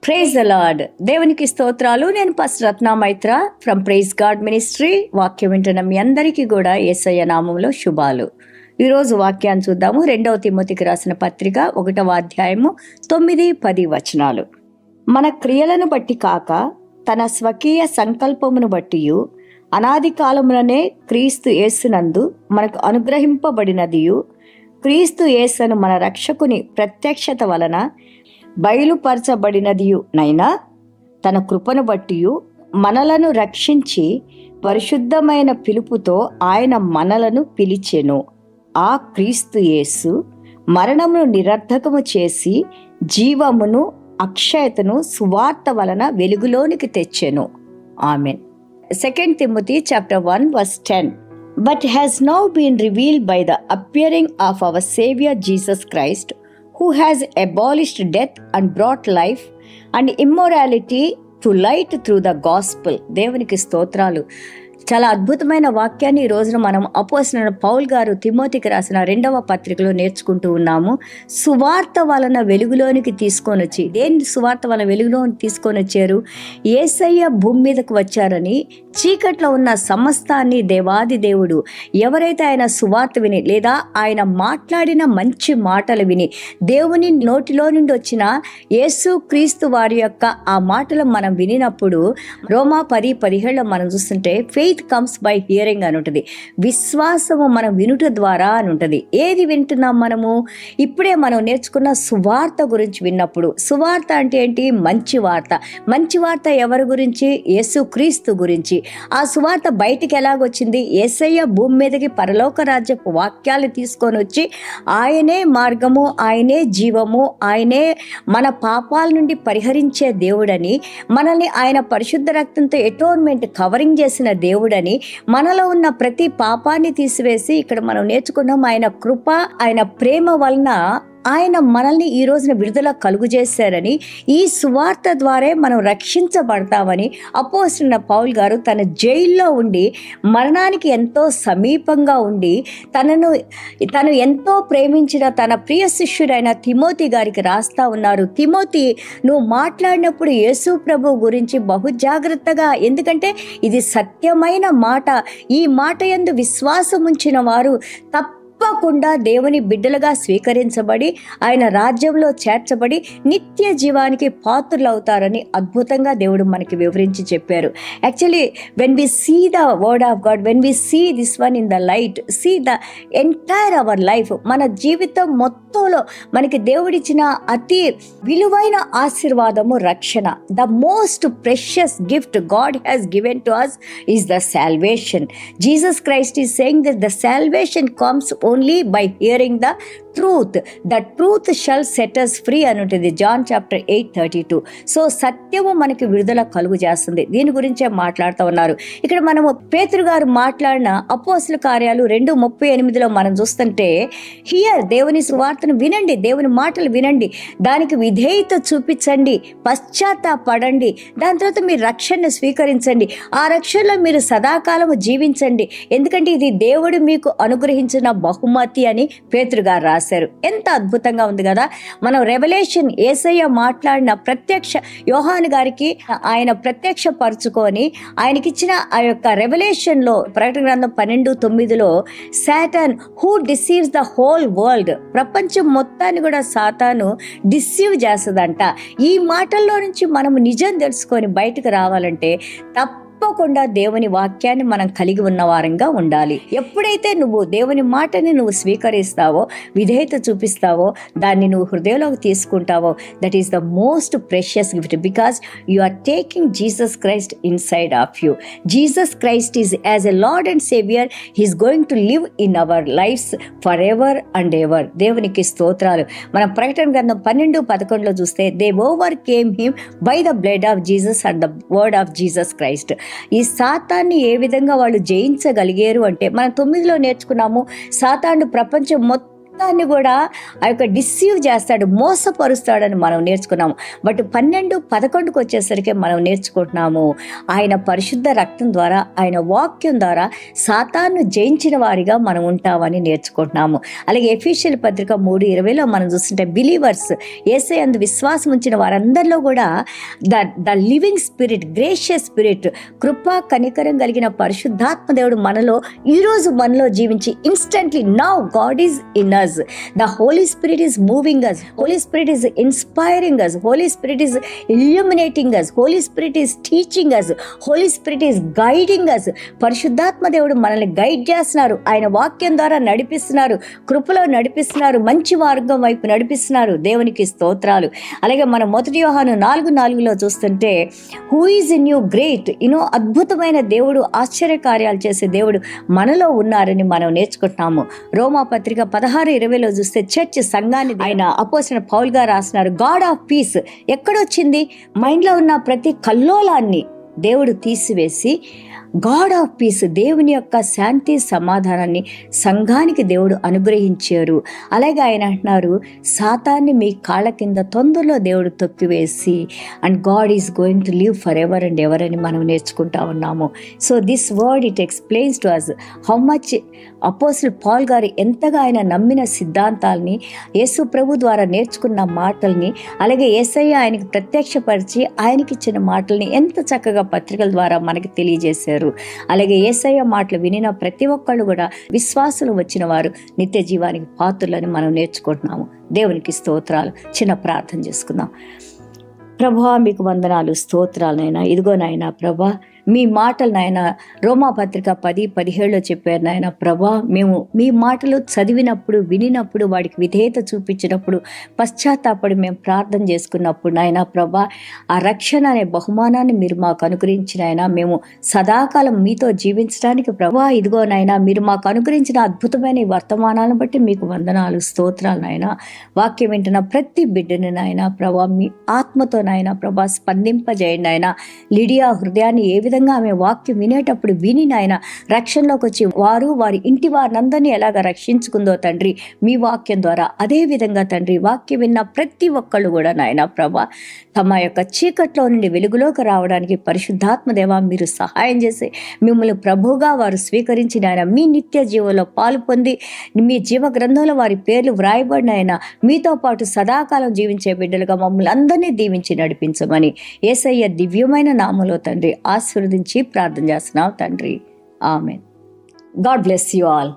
Praise the lord. దేవునికి స్తోత్రాలు. నేను pastor Ratna Maitra from Praise God Ministry. వాక్యం వింటున్న మీ అందరికీ కూడా యేసయ్య నామంలో శుభాలు. ఈరోజు వాక్యాన్ని చూద్దాము. 2వ తిమోతికి రాసిన పత్రిక 1వ అధ్యాయము 9-10 వచనాలు. మన క్రియలను బట్టి కాక తన స్వకీయ సంకల్పమును బట్టియు అనాది కాలములనే క్రీస్తు యేసునందు మనకు అనుగ్రహింపబడినదియు క్రీస్తు యేసును మన రక్షకుని ప్రత్యక్షత వలన బయలుపరచబడినదియు నైనా తన కృపను బట్టియు మనలను రక్షించి పరిశుద్ధమైన పిలుపుతో ఆయన మనలను పిలిచెను. ఆ క్రీస్తు యేసు మరణమును నిరర్ధకము చేసి జీవమును అక్షయతను సువార్త వలన వెలుగులోనికి తెచ్చెను. Amen. 2 Timothy chapter 1 verse 10. But has now been revealed by the appearing of our Savior Jesus Christ, who has abolished death and brought life and immortality to light through the gospel. దేవునికి స్తోత్రాలు. చాలా అద్భుతమైన వాక్యాన్ని ఈ రోజున మనం అపోస్తలుడైన Paul గారు తిమోతికి రాసిన 2వ పత్రికలో నేర్చుకుంటూ ఉన్నాము. సువార్త వలన వెలుగులోనికి తీసుకొని వచ్చి, దేని సువార్త వలన వెలుగులోనికి తీసుకొని వచ్చారు? యేసయ్య భూమి మీదకు వచ్చారని చీకట్లో ఉన్న సమస్తాన్ని దేవాది దేవుడు ఎవరైతే ఆయన సువార్త విని లేదా ఆయన మాట్లాడిన మంచి మాటలు విని దేవుని నోటిలో నుండి వచ్చిన యేసు క్రీస్తు వారి యొక్క ఆ మాటలు మనం వినినప్పుడు రోమా 10:17 మనం చూస్తుంటే ఫెయిత్ కమ్స్ బై హియరింగ్ అని ఉంటుంది. విశ్వాసము మనం వినుట ద్వారా అని ఉంటుంది. ఏది వింటున్నాం మనము? ఇప్పుడే మనం నేర్చుకున్న సువార్త గురించి విన్నప్పుడు. సువార్త అంటే ఏంటి? మంచి వార్త. మంచి వార్త ఎవరి గురించి? యేసు క్రీస్తు గురించి. ఆ సువార్త బయటికి ఎలాగొచ్చింది? యేసయ్య భూమి మీదకి పరలోక రాజ్యపు వాక్యాలు తీసుకొని వచ్చి ఆయనే మార్గము, ఆయనే జీవము, ఆయనే మన పాపాల నుండి పరిహరించే దేవుడని, మనల్ని ఆయన పరిశుద్ధ రక్తంతో ఎటోన్మెంట్ కవరింగ్ చేసిన దేవుడని, మనలో ఉన్న ప్రతి పాపాన్ని తీసివేసి ఇక్కడ మనం నేర్చుకున్నాం ఆయన కృప, ఆయన ప్రేమ వలన ఆయన మనల్ని ఈ రోజున విడుదల కలుగు చేశారని, ఈ సువార్త ద్వారా మనం రక్షించబడతామని అపోస్తలుడైన పౌలు గారు తన జైల్లో ఉండి మరణానికి ఎంతో సమీపంగా ఉండి తను ఎంతో ప్రేమించిన తన ప్రియ శిష్యుడైన తిమోతి గారికి రాస్తా ఉన్నారు. తిమోతి, నువ్వు మాట్లాడినప్పుడు యేసు ప్రభు గురించి బహు జాగ్రత్తగా, ఎందుకంటే ఇది సత్యమైన మాట. ఈ మాట యందు విశ్వాసం ఉంచిన వారు తప్పకుండా దేవుని బిడ్డలుగా స్వీకరించబడి ఆయన రాజ్యంలో చేర్చబడి నిత్య జీవానికి పాత్రులు అవుతారని అద్భుతంగా దేవుడు మనకి వివరించి చెప్పారు. Actually when we see the word of God, when we see this one in the light, see the entire our life, మన జీవితం మొత్తంలో మనకి దేవుడిచ్చిన అతి విలువైన ఆశీర్వాదము రక్షణ. The most precious gift God has given to us is the salvation. Jesus Christ is saying that the salvation comes only by hearing the truth. The truth shall set us free అని ఉంటుంది John chapter 8:32. So సత్యము మనకి విడుదల కలుగు చేస్తుంది. దీని గురించే మాట్లాడుతూ ఉన్నారు. ఇక్కడ మనము పేతురు గారు మాట్లాడిన అపోస్తల కార్యాలు 2:38 మనం చూస్తుంటే, హియర్, దేవుని సువార్తను వినండి, దేవుని మాటలు వినండి, దానికి విధేయత చూపించండి, పశ్చాత్తాపడండి, దాని తర్వాత మీరు రక్షణను స్వీకరించండి, ఆ రక్షణలో మీరు సదాకాలము జీవించండి, ఎందుకంటే ఇది దేవుడు మీకు అనుగ్రహించిన బహుమతి అని పేతురు గారు రాశారు. ఎంత అద్భుతంగా ఉంది కదా. మనం రెవల్యూషన్ యేసయ్య మాట్లాడిన ప్రత్యక్ష యోహాను గారికి ఆయన ప్రత్యక్ష పరుచుకొని ఆయనకిచ్చిన ఆ యొక్క రెవల్యూషన్ లో ప్రకటన గ్రంథం 12:9 Satan who deceives the whole world, ప్రపంచం మొత్తాన్ని కూడా సాతాను డిసీవ్ చేస్తుందంట. ఈ మాటల్లో నుంచి మనం నిజం తెలుసుకొని బయటకు రావాలంటే తప్పకుండా దేవుని వాక్యాన్ని మనం కలిగి ఉన్న వారంగా ఉండాలి. ఎప్పుడైతే నువ్వు దేవుని మాటని నువ్వు స్వీకరిస్తావో, విధేయత చూపిస్తావో, దాన్ని నువ్వు హృదయంలోకి తీసుకుంటావో, that is the most precious gift, because you are taking Jesus Christ inside of you. Jesus Christ is as a lord and saviour, he's going to live in our lives for ever and ever. దేవునికి స్తోత్రాలు. మనం ప్రకటన గ్రంథం 12:11 చూస్తే, they overcame him by the blood of Jesus and the word of Jesus Christ. ఈ సాతాన్ని ఏ విధంగా వాళ్ళు జయించగలిగారు అంటే, మనం 9లో నేర్చుకున్నాము, సాతాను ప్రపంచం మొత్తం దాన్ని కూడా ఆ యొక్క డిసీవ్ చేస్తాడు, మోసపరుస్తాడని మనం నేర్చుకున్నాము. బట్ 12-11కు వచ్చేసరికి మనం నేర్చుకుంటున్నాము ఆయన పరిశుద్ధ రక్తం ద్వారా, ఆయన వాక్యం ద్వారా సాతాను జయించిన వారిగా మనం ఉంటామని నేర్చుకుంటున్నాము. అలాగే ఎఫెసీయుల పత్రిక 3:20లో మనం చూస్తుంటే బిలీవర్స్, యేసయ్యందు విశ్వాసం ఉంచిన వారందరిలో కూడా the living spirit, gracious spirit, కృపా కనికరం కలిగిన పరిశుద్ధాత్మ దేవుడు ఈరోజు మనలో జీవించి instantly now God is in us. The Holy Spirit is moving us. Holy Spirit is inspiring us. Holy Spirit is illuminating us. Holy Spirit is teaching us. Holy Spirit is guiding us. పరిశుద్ధాత్మ దేవుడు మనల్ని guide చేస్తున్నారు, ఆయన వాక్యం ద్వారా నడిపిస్తున్నారు, కృపలో నడిపిస్తున్నారు, మంచి మార్గం వైపు నడిపిస్తున్నారు. దేవునికి స్తోత్రాలు. అలాగే మనం 1 యోహాను 4:4లో చూస్తుంటే who is in you great, అద్భుతమైన దేవుడు, ఆశ్చర్య కార్యాలు చేసే దేవుడు మనలో ఉన్నారని మనం నేర్చుకుంటున్నాము. రోమా పత్రిక 16:20లో చూస్తే చర్చ్ సంఘాన్ని ఆయన అపోస్తలుడైన పౌలు గారు రాస్తున్నారు. గాడ్ ఆఫ్ పీస్ ఎక్కడొచ్చింది? మైండ్లో ఉన్న ప్రతి కల్లోలాన్ని దేవుడు తీసివేసి గాడ్ ఆఫ్ పీస్, దేవుని యొక్క శాంతి సమాధానాన్ని సంఘానికి దేవుడు అనుగ్రహించారు. అలాగే ఆయన అంటున్నారు, సాతాన్ని మీ కాళ్ళ కింద తొందరలో దేవుడు తొక్కివేసి and God is going to live for ever and ever అని మనం నేర్చుకుంటా ఉన్నాము. So this word it explains to us how much apostle Paul గారు ఎంతగా ఆయన నమ్మిన సిద్ధాంతాలని, యేసు ప్రభు ద్వారా నేర్చుకున్న మాటల్ని, అలాగే యేసయ్య ఆయనకి ప్రత్యక్షపరిచి ఆయనకిచ్చిన మాటల్ని ఎంత చక్కగా పత్రికల ద్వారా మనకి తెలియజేశారు. అలాగే యేసయ్య మాటలు వినిన ప్రతి ఒక్కళ్ళు కూడా విశ్వాసులు వచ్చిన వారు నిత్య జీవానికి పాత్రులని మనం నేర్చుకుంటున్నాము. దేవునికి స్తోత్రాలు. చిన్న ప్రార్థన చేసుకుందాం. ప్రభువా, మీకు వందనాలు, స్తోత్రాలు నాయనా. ఇదిగో నాయనా ప్రభా, మీ మాటలు నాయన రోమా పత్రిక 10:17లో చెప్పారు నాయన ప్రభా, మేము మీ మాటలు చదివినప్పుడు, వినినప్పుడు, వాడికి విధేయత చూపించినప్పుడు, పశ్చాత్తాపడి మేము ప్రార్థన చేసుకున్నప్పుడు నాయన ప్రభా, ఆ రక్షణ అనే బహుమానాన్ని మీరు మాకు అనుగ్రహించిన ఆయన, మేము సదాకాలం మీతో జీవించడానికి ప్రభా, ఇదిగో నాయన మీరు మాకు అనుగ్రహించిన అద్భుతమైన ఈ వర్తమానాలను బట్టి మీకు వందనాలు, స్తోత్రాలు నాయన. వాక్యం వింటున్న ప్రతి బిడ్డని నాయన ప్రభా, మీ ఆత్మతో నాయన ప్రభా స్పందింపజేయండి నాయన. లిడియా హృదయాన్ని ఏ విధంగా ఆమె వాక్యం వినేటప్పుడు విని నాయన రక్షణలోకి వచ్చి వారు వారి ఇంటి వారినందరినీ ఎలాగ రక్షించుకుందో తండ్రి మీ వాక్యం ద్వారా, అదే విధంగా తండ్రి వాక్యం విన్న ప్రతి ఒక్కళ్ళు కూడా నాయన ప్రభా తమ యొక్క చీకట్లో నుండి వెలుగులోకి రావడానికి పరిశుద్ధాత్మ దేవా మీరు సహాయం చేసి మిమ్మల్ని ప్రభువుగా వారు స్వీకరించి నాయన మీ నిత్య జీవంలో పాలు పొంది మీ జీవ గ్రంథంలో వారి పేర్లు వ్రాయబడిన ఆయన మీతో పాటు సదాకాలం జీవించే బిడ్డలుగా మమ్మల్ని అందరినీ దీవించి నడిపించమని యేసయ్య దివ్యమైన నామములో తండ్రి ఆశీర్వదించి ప్రార్థన చేస్తున్నాం తండ్రి. Amen. God bless you all.